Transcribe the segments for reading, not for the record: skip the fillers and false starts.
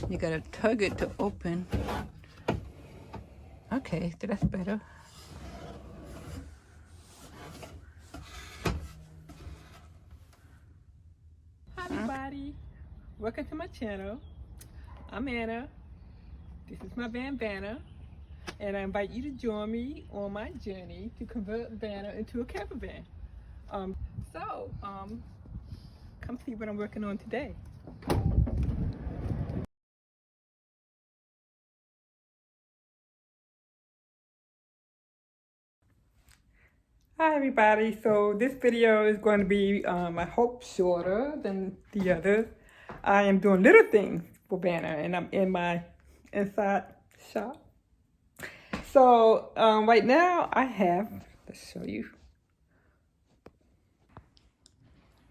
You gotta tug it to open. Okay, so that's better. Hi everybody, welcome to my channel. I'm Anna, this is my van Vanna, and I invite you to join me on my journey to convert Vanna into a camper van. Come see what I'm working on today. Hi everybody, so this video is going to be, I hope, shorter than the others. I am doing little things for Vanna, and I'm in my inside shop. So right now I have, let's show you.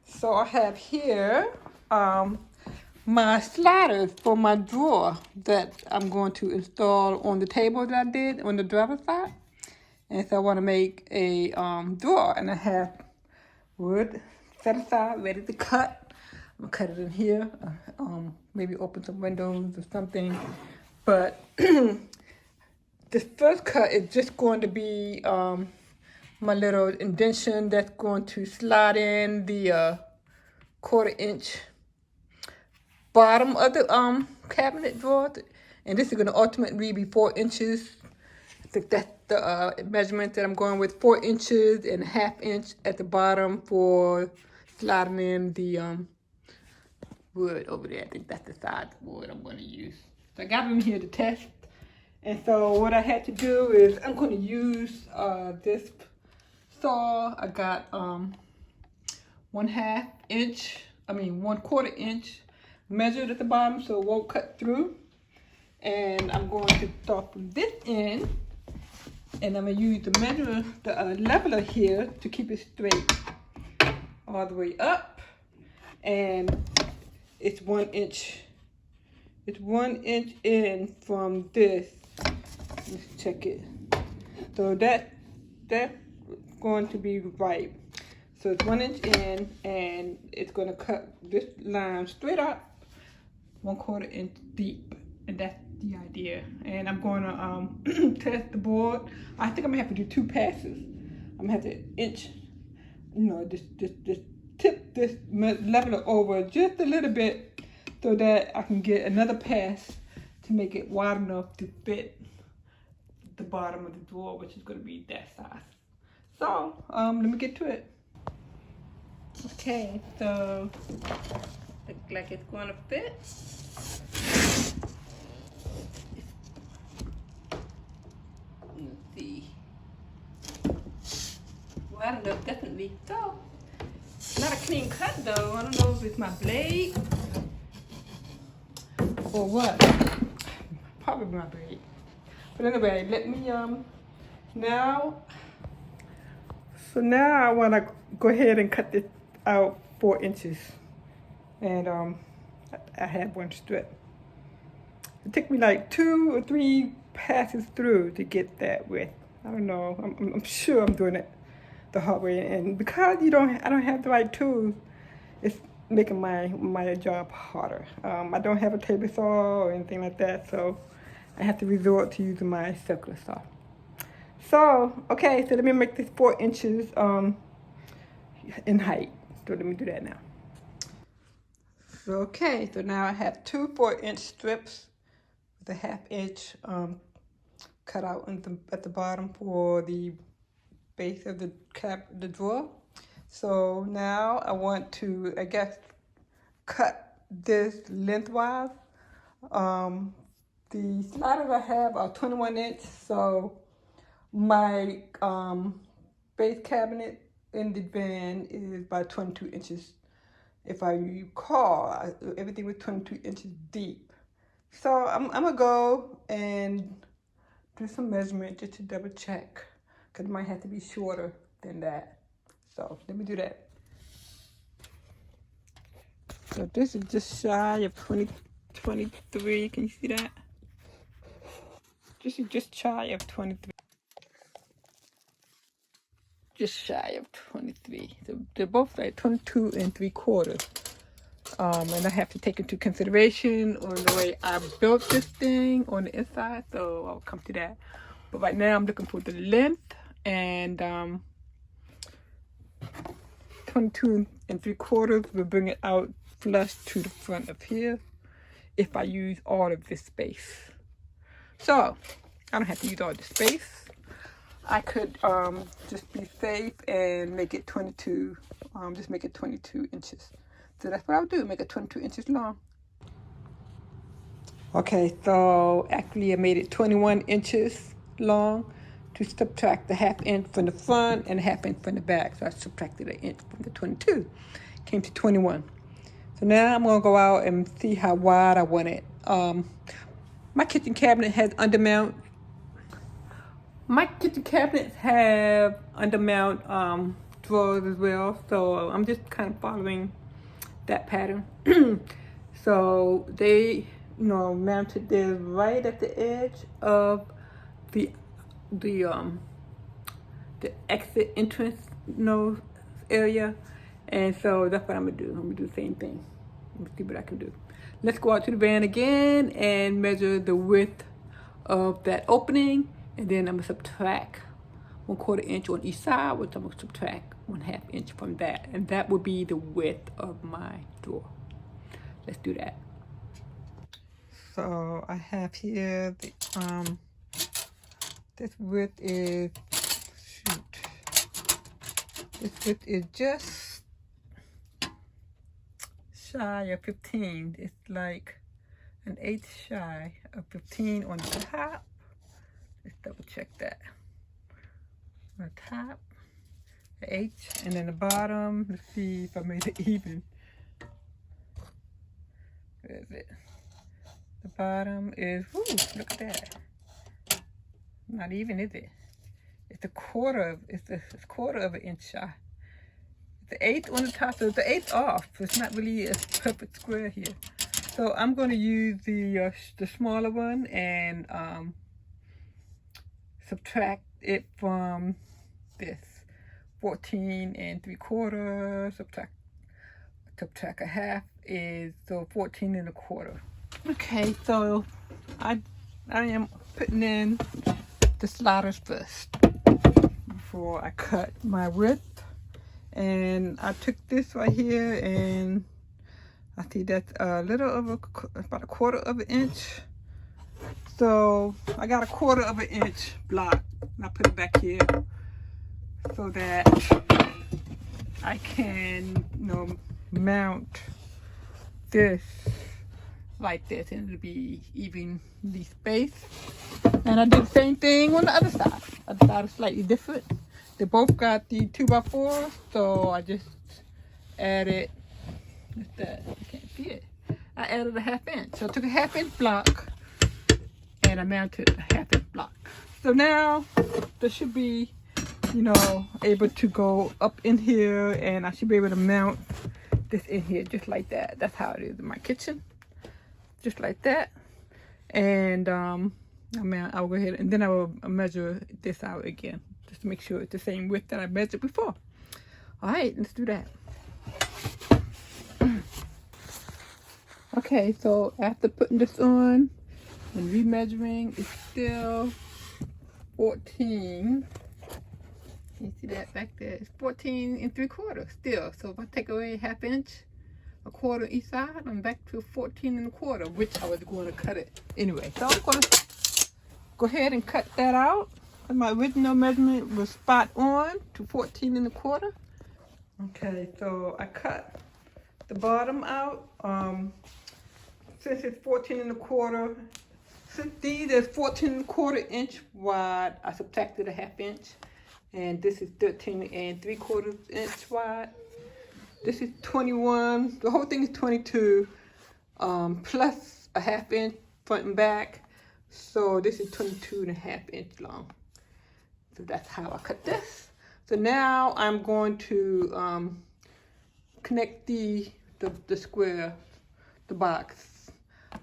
So I have here my sliders for my drawer that I'm going to install on the table that I did on the driver's side. And so I want to make a drawer, and I have wood set aside, ready to cut. I'm gonna cut it in here, maybe open some windows or something. But this first cut is just going to be my little indentation that's going to slide in the 1/4 inch bottom of the cabinet drawer, and this is going to ultimately be 4 inches. I think that's the measurement that I'm going with, 4 inches and 1/2 inch at the bottom for sliding in the wood over there. I think that's the size wood I'm going to use. So I got them here to test, and so what I had to do is I'm going to use this saw. I got 1/2 inch, 1/4 inch measured at the bottom so it won't cut through. And I'm going to start from this end, and I'm going to use the leveler here to keep it straight all the way up. And it's 1 inch. It's 1 inch in from this. Let's check it. So that's going to be right. So it's 1 inch in, and it's going to cut this line straight up 1/4 inch deep, and that's the idea. And I'm going to test the board. I think I'm gonna have to do 2 passes. I'm gonna have to inch, just tip this leveler over just a little bit so that I can get another pass to make it wide enough to fit the bottom of the drawer, which is gonna be that size. So let me get to it. Okay, so looks like it's gonna fit. Let's see. Well, I don't know, definitely so. Not a clean cut though. I don't know if it's my blade or what. Probably my blade. But anyway, let me now. So now I want to go ahead and cut this out 4 inches, and I have 1 strip. It took me like 2 or 3 passes through to get that width. I don't know. I'm sure I'm doing it the hard way, and because I don't have the right tools, it's making my job harder. I don't have a table saw or anything like that, so I have to resort to using my circular saw. So okay, so let me make this 4 inches in height. So let me do that now. So, okay, so now I have 2 4-inch strips with a 1/2 inch cut out at the bottom for the base of the drawer. So now I want to, I guess, cut this lengthwise. The sliders I have are 21 inch, so my base cabinet in the van is about 22 inches. If I recall, everything was 22 inches deep. So I'm gonna go and do some measurement just to double check, because it might have to be shorter than that. So let me do that. So this is just shy of 23. Can you see that? This is just shy of 23. Just shy of 23. So they're both like 22 3/4. And I have to take into consideration on the way I built this thing on the inside, so I'll come to that. But right now I'm looking for the length, and 22 3/4 will bring it out flush to the front of here if I use all of this space. So I don't have to use all the space. I could just be safe and make it 22, just make it 22 inches. So that's what I'll do, make it 22 inches long. Okay, so actually I made it 21 inches long to subtract the 1/2 inch from the front and a 1/2 inch from the back. So I subtracted an inch from the 22, came to 21. So now I'm gonna go out and see how wide I want it. My kitchen cabinet has undermount. My kitchen cabinets have undermount drawers as well, so I'm just kind of following that pattern. So they, mounted this right at the edge of the exit entrance area, and so that's what I'm gonna do. I'm gonna do the same thing. Let's see what I can do. Let's go out to the van again and measure the width of that opening, and then I'm gonna subtract 1/4 inch on each side, which I'm gonna subtract 1/2 inch from that, and that will be the width of my door. Let's do that. So I have here the this width is this width is just shy of 15. It's like an 1/8 shy of 15 on the top. Let's double check that. On the top, the 1/8, and then the bottom. Let's see if I made it even. Where is it? The bottom is, whoo, look at that. Not even, is it? It's a quarter of an inch shy. The 1/8 on the top, so the 1/8 off. It's not really a perfect square here. So I'm going to use the smaller one and subtract it from this 14 3/4. Subtract 1/2 is, so 14 1/4. Okay, so I am putting in the sliders first before I cut my width. And I took this right here, and I see that's a little over, about 1/4 of an inch. So I got 1/4 of an inch block, and I put it back here so that I can, mount this like this, and it'll be evenly spaced. And I did the same thing on the other side. The other side is slightly different. They both got the 2x4, so I just added, what's that? I can't see it. I added a 1/2 inch. So I took a 1/2 inch block and I mounted a 1/2 inch block. So now this should be, able to go up in here, and I should be able to mount this in here just like that. That's how it is in my kitchen. Just like that. And I'll go ahead and then I will measure this out again, just to make sure it's the same width that I measured before. All right, let's do that. Okay, so after putting this on and remeasuring, it's still 14. You see that back there? It's 14 3/4 still. So if I take away 1/2 inch, 1/4 each side, I'm back to 14 1/4, which I was going to cut it anyway. So I'm going to go ahead and cut that out. And my original measurement was spot on to 14 1/4. Okay, so I cut the bottom out. Since it's 14 1/4, since these are 14 1/4 inch wide, I subtracted a 1/2 inch, and this is 13 3/4 inch wide. This is 21. The whole thing is 22, plus a 1/2 inch front and back. So this is 22 1/2 inch long. So that's how I cut this. So now I'm going to connect the square, the box.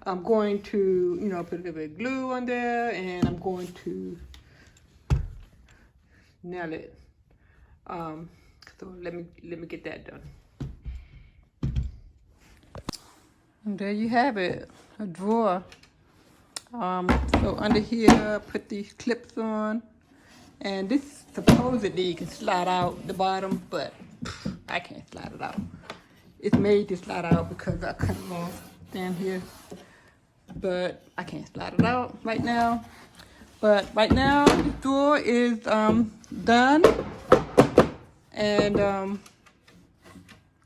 I'm going to, put a little bit of glue on there, and I'm going to nail it. So let me get that done. And there you have it, a drawer. So under here, I put these clips on, and this supposedly can slide out the bottom, but I can't slide it out. It's made to slide out because I cut it off down here, but I can't slide it out right now. But right now, the drawer is done, and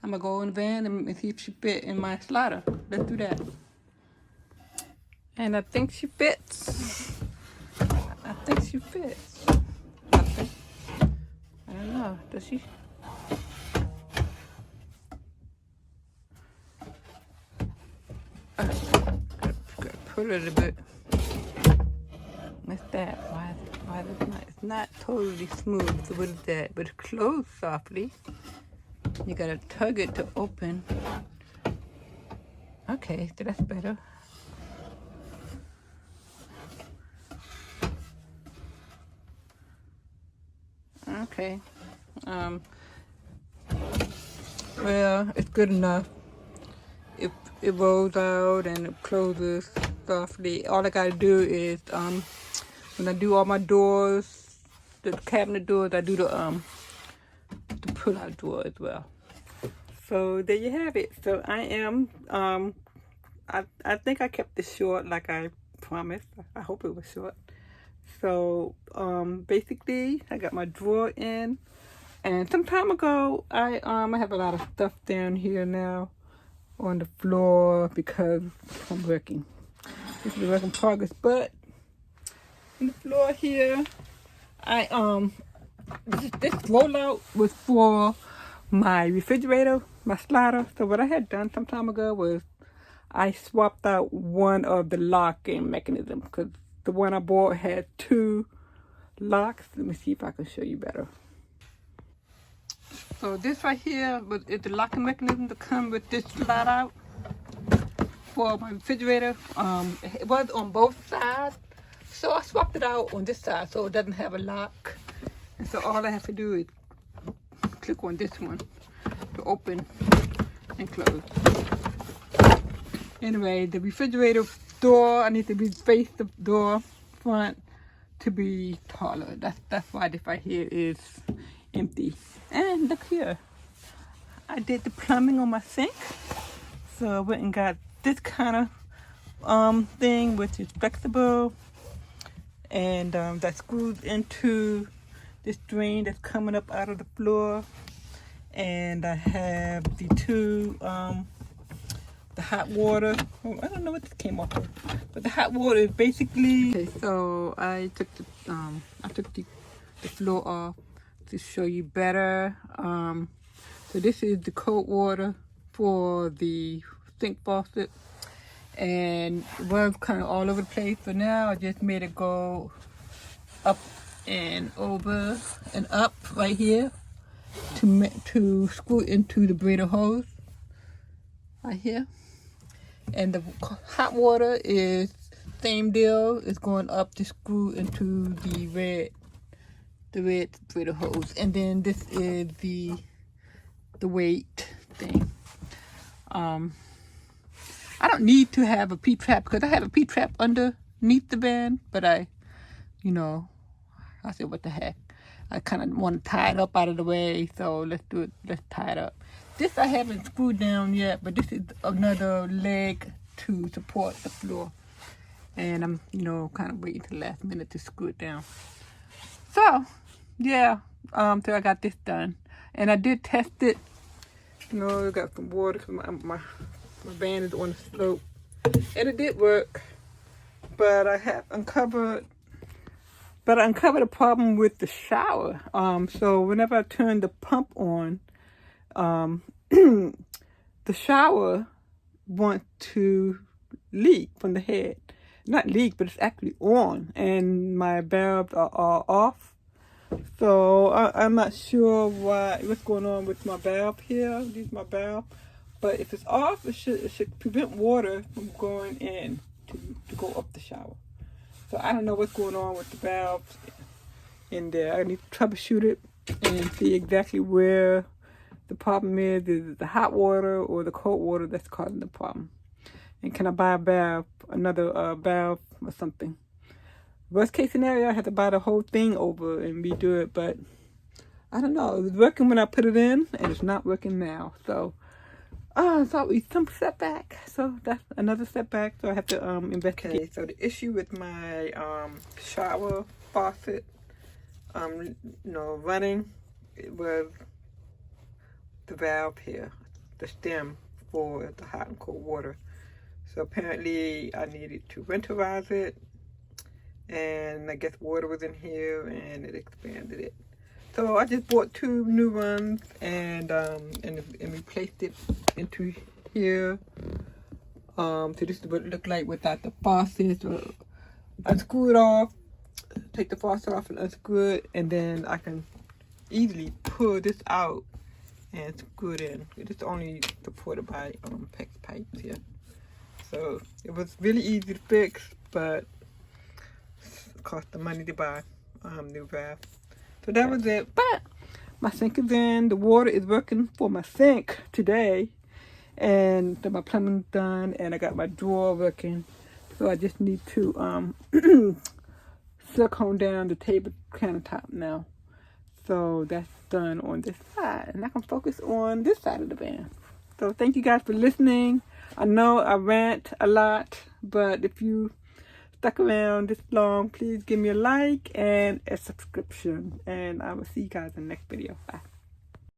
I'm gonna go in the van and see if she fit in my slider. Let's do that. And I think she fits. I think she fits. I don't know. Does she? Gotta put it a bit. What's that? Why is it not? It's not totally smooth. So what is that? But it's closed softly. You gotta tug it to open. Okay, so that's better. Okay. Well, it's good enough. It rolls out and it closes softly. All I gotta do is when I do all my doors, the cabinet doors, I do the pull-out door as well. So there you have it. So I am I think I kept this short like I promised. I hope it was short. So basically I got my drawer in, and some time ago I have a lot of stuff down here now on the floor because I'm working. This is a work in progress, but on the floor here I this rollout was for my refrigerator, my slider. So what I had done some time ago was I swapped out one of the locking mechanisms because the one I bought had 2 locks. Let me see if I can show you better. So this right here is the locking mechanism to come with this slide out for my refrigerator. It was on both sides, so I swapped it out on this side so it doesn't have a lock. And so all I have to do is click on this one to open and close. Anyway, the refrigerator door, I need to face the door front to be taller. That's why this right here is empty. And look here, I did the plumbing on my sink. So I went and got this kind of thing, which is flexible, and that screws into this drain that's coming up out of the floor. And I have the 2 the hot water. Oh, I don't know what this came off of, but the hot water is basically. Okay, so I took the floor off to show you better. So this is the cold water for the sink faucet, and it was kind of all over the place. So now I just made it go up and over and up right here to screw into the breeder hose right here. And the hot water is same deal. It's going up to screw into the red breeder hose. And then this is the weight thing. I don't need to have a P-trap because I have a P-trap underneath the van, but I said, what the heck? I kind of want to tie it up out of the way, so let's do it. Let's tie it up. This I haven't screwed down yet, but this is another leg to support the floor. And I'm, kind of waiting till the last minute to screw it down. So, yeah, so I got this done. And I did test it. I got some water because my van is on the slope. And it did work. But I have uncovered a problem with the shower. So whenever I turn the pump on, the shower wants to leak from the head. Not leak, but it's actually on, and my valves are all off. So I'm not sure what's going on with my valve here. This is my valve, but if it's off, it should prevent water from going in to go up the shower. So I don't know what's going on with the valves in there. I need to troubleshoot it and see exactly where the problem is. Is it the hot water or the cold water that's causing the problem? And can I buy a valve, another valve or something? Worst case scenario, I have to buy the whole thing over and redo it, but I don't know. It was working when I put it in, and it's not working now. So, it's always some setback. So that's another setback. So I have to investigate. Okay, so the issue with my shower faucet, running, it was the valve here, the stem for the hot and cold water. So apparently I needed to winterize it, and I guess water was in here and it expanded it. So I just bought 2 new ones and replaced it into here. So this is what it looked like without the faucet. So unscrew it off, take the faucet off and unscrew it, and then I can easily pull this out and screw it in. It is only supported by PEX pipes here. So it was really easy to fix, but it cost the money to buy new valve. So that was it. But my sink is in. The water is working for my sink today, and my plumbing's done, and I got my drawer working. So I just need to silicone down the table countertop now. So that's done on this side, and I can focus on this side of the van. So thank you guys for listening. I know I rant a lot, but if you stuck around this long, please give me a like and a subscription, and I will see you guys in the next video. Bye.